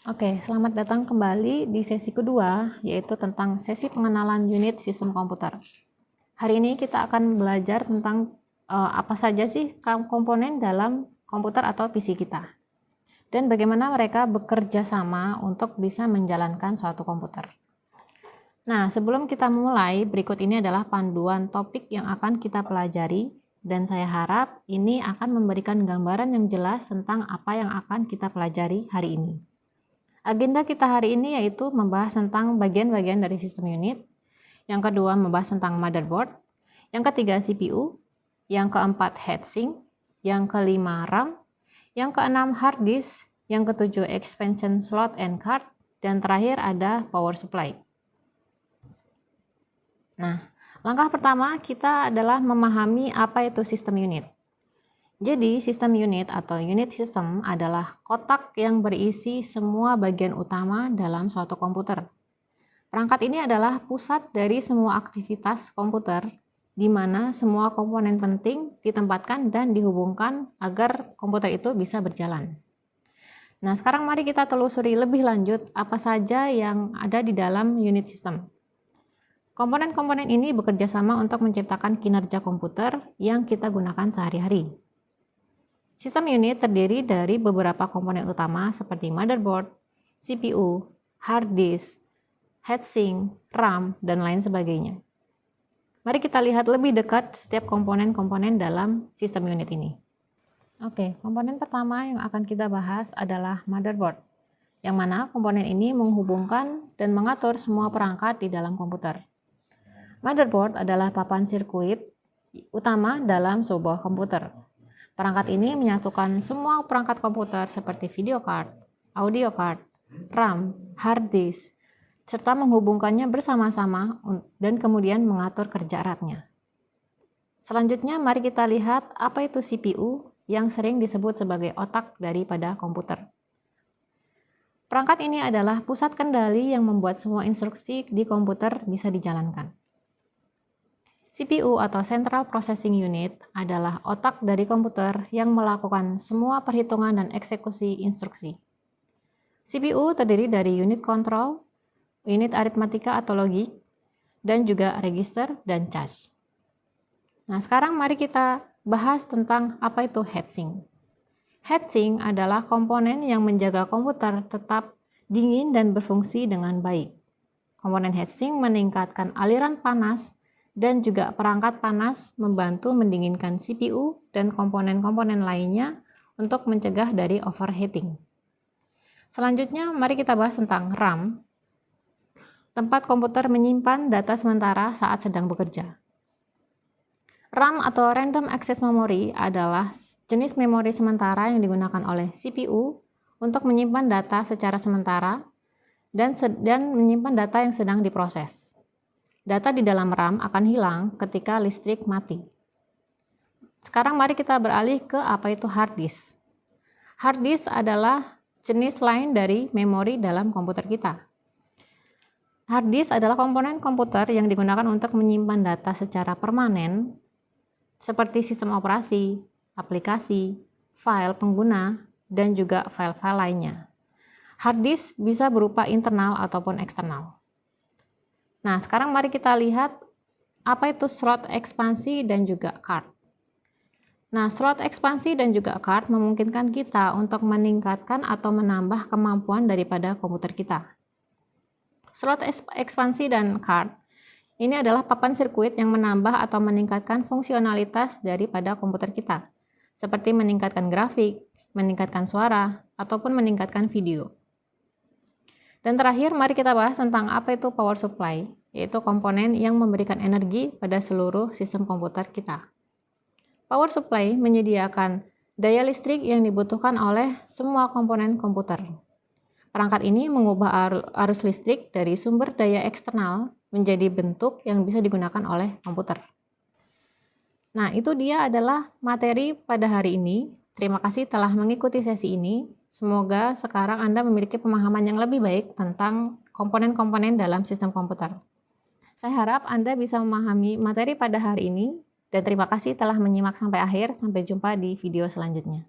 Oke, selamat datang kembali di sesi kedua, yaitu tentang sesi pengenalan unit sistem komputer. Hari ini kita akan belajar tentang apa saja sih komponen dalam komputer atau PC kita, dan bagaimana mereka bekerja sama untuk bisa menjalankan suatu komputer. Nah, sebelum kita mulai, berikut ini adalah panduan topik yang akan kita pelajari, dan saya harap ini akan memberikan gambaran yang jelas tentang apa yang akan kita pelajari hari ini. Agenda kita hari ini yaitu membahas tentang bagian-bagian dari sistem unit, yang kedua membahas tentang motherboard, yang ketiga CPU, yang keempat heatsink, yang kelima RAM, yang keenam hard disk, yang ketujuh expansion slot and card, dan terakhir ada power supply. Nah, langkah pertama kita adalah memahami apa itu sistem unit. Jadi, sistem unit atau unit system adalah kotak yang berisi semua bagian utama dalam suatu komputer. Perangkat ini adalah pusat dari semua aktivitas komputer, di mana semua komponen penting ditempatkan dan dihubungkan agar komputer itu bisa berjalan. Nah, sekarang mari kita telusuri lebih lanjut apa saja yang ada di dalam unit system. Komponen-komponen ini bekerja sama untuk menciptakan kinerja komputer yang kita gunakan sehari-hari. Sistem unit terdiri dari beberapa komponen utama seperti motherboard, CPU, hard disk, heatsink, RAM, dan lain sebagainya. Mari kita lihat lebih dekat setiap komponen-komponen dalam sistem unit ini. Oke, komponen pertama yang akan kita bahas adalah motherboard, yang mana komponen ini menghubungkan dan mengatur semua perangkat di dalam komputer. Motherboard adalah papan sirkuit utama dalam sebuah komputer. Perangkat ini menyatukan semua perangkat komputer seperti video card, audio card, RAM, hard disk, serta menghubungkannya bersama-sama dan kemudian mengatur kerja eratnya. Selanjutnya, mari kita lihat apa itu CPU yang sering disebut sebagai otak daripada komputer. Perangkat ini adalah pusat kendali yang membuat semua instruksi di komputer bisa dijalankan. CPU atau Central Processing Unit adalah otak dari komputer yang melakukan semua perhitungan dan eksekusi instruksi. CPU terdiri dari unit kontrol, unit aritmatika atau logik, dan juga register dan cache. Nah, sekarang mari kita bahas tentang apa itu heatsink. Heatsink adalah komponen yang menjaga komputer tetap dingin dan berfungsi dengan baik. Komponen heatsink meningkatkan aliran panas dan juga perangkat panas membantu mendinginkan CPU dan komponen-komponen lainnya untuk mencegah dari overheating. Selanjutnya, mari kita bahas tentang RAM, tempat komputer menyimpan data sementara saat sedang bekerja. RAM atau Random Access Memory adalah jenis memori sementara yang digunakan oleh CPU untuk menyimpan data secara sementara dan menyimpan data yang sedang diproses. Data di dalam RAM akan hilang ketika listrik mati. Sekarang mari kita beralih ke apa itu hard disk. Hard disk adalah jenis lain dari memori dalam komputer kita. Hard disk adalah komponen komputer yang digunakan untuk menyimpan data secara permanen seperti sistem operasi, aplikasi, file pengguna, dan juga file-file lainnya. Hard disk bisa berupa internal ataupun eksternal. Nah, sekarang mari kita lihat apa itu slot ekspansi dan juga card. Nah, slot ekspansi dan juga card memungkinkan kita untuk meningkatkan atau menambah kemampuan daripada komputer kita. Slot ekspansi dan card ini adalah papan sirkuit yang menambah atau meningkatkan fungsionalitas daripada komputer kita, seperti meningkatkan grafik, meningkatkan suara, ataupun meningkatkan video. Dan terakhir, mari kita bahas tentang apa itu power supply, yaitu komponen yang memberikan energi pada seluruh sistem komputer kita. Power supply menyediakan daya listrik yang dibutuhkan oleh semua komponen komputer. Perangkat ini mengubah arus listrik dari sumber daya eksternal menjadi bentuk yang bisa digunakan oleh komputer. Nah, itu dia adalah materi pada hari ini. Terima kasih telah mengikuti sesi ini. Semoga sekarang Anda memiliki pemahaman yang lebih baik tentang komponen-komponen dalam sistem komputer. Saya harap Anda bisa memahami materi pada hari ini, dan terima kasih telah menyimak sampai akhir. Sampai jumpa di video selanjutnya.